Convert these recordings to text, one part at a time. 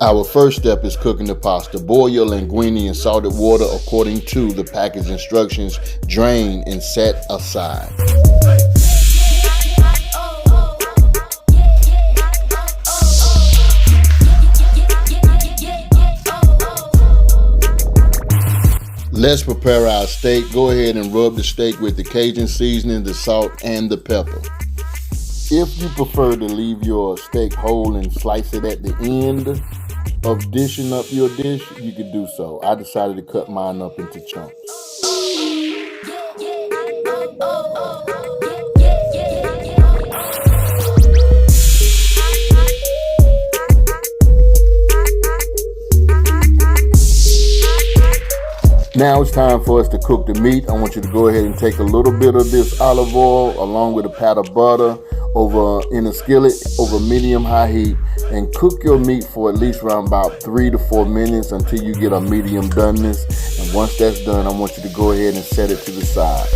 Our first step is cooking the pasta. Boil your linguine in salted water according to the package instructions. Drain and set aside. Let's prepare our steak. Go ahead and rub the steak with the Cajun seasoning, the salt, and the pepper. If you prefer to leave your steak whole and slice it at the end of dishing up your dish, you could do so. I decided to cut mine up into chunks. Now it's time for us to cook the meat. I want you to go ahead and take a little bit of this olive oil along with a pat of butter over in a skillet over medium-high heat and cook your meat for at least around about 3 to 4 minutes until you get a medium doneness. And once that's done, I want you to go ahead and set it to the side.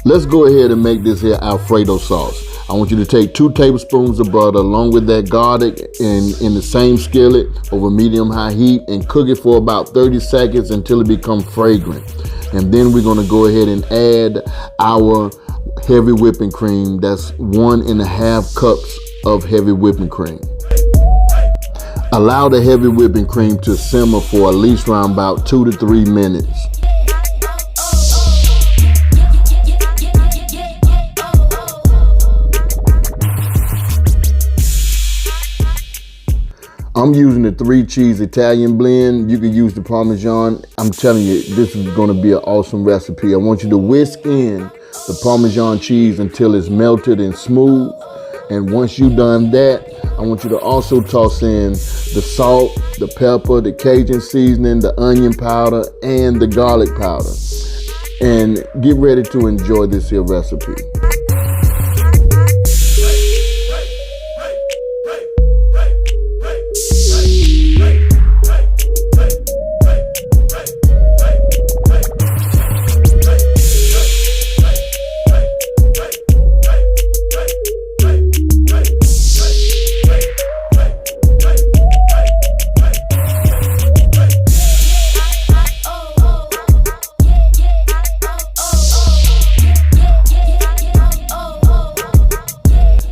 Let's go ahead and make this here Alfredo sauce. I want you to take 2 tablespoons of butter along with that garlic in the same skillet over medium-high heat and cook it for about 30 seconds until it becomes fragrant. And then we're going to go ahead and add our heavy whipping cream. That's 1.5 cups of heavy whipping cream. Allow the heavy whipping cream to simmer for at least around about 2 to 3 minutes. I'm using the 3 cheese Italian blend. You can use the Parmesan. I'm telling you, this is going to be an awesome recipe. I want you to whisk in the Parmesan cheese until it's melted and smooth. And once you've done that, I want you to also toss in the salt, the pepper, the Cajun seasoning, the onion powder, and the garlic powder. And get ready to enjoy this here recipe.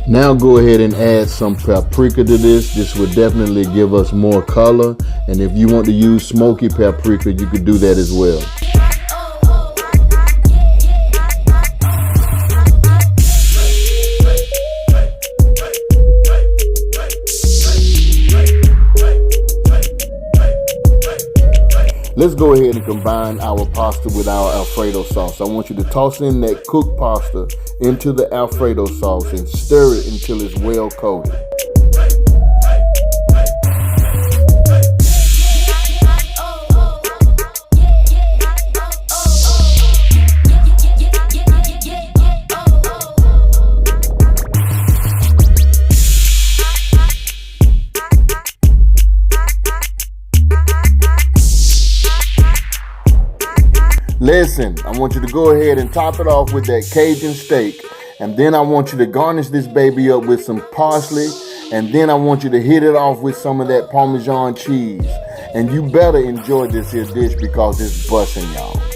Now go ahead and add some paprika to this. This will definitely give us more color. And if you want to use smoky paprika, you could do that as well. Let's go ahead and combine our pasta with our Alfredo sauce. I want you to toss in that cooked pasta into the Alfredo sauce and stir it until it's well coated. Listen, I want you to go ahead and top it off with that Cajun steak. And then I want you to garnish this baby up with some parsley. And then I want you to hit it off with some of that Parmesan cheese. And you better enjoy this here dish because it's busting, y'all.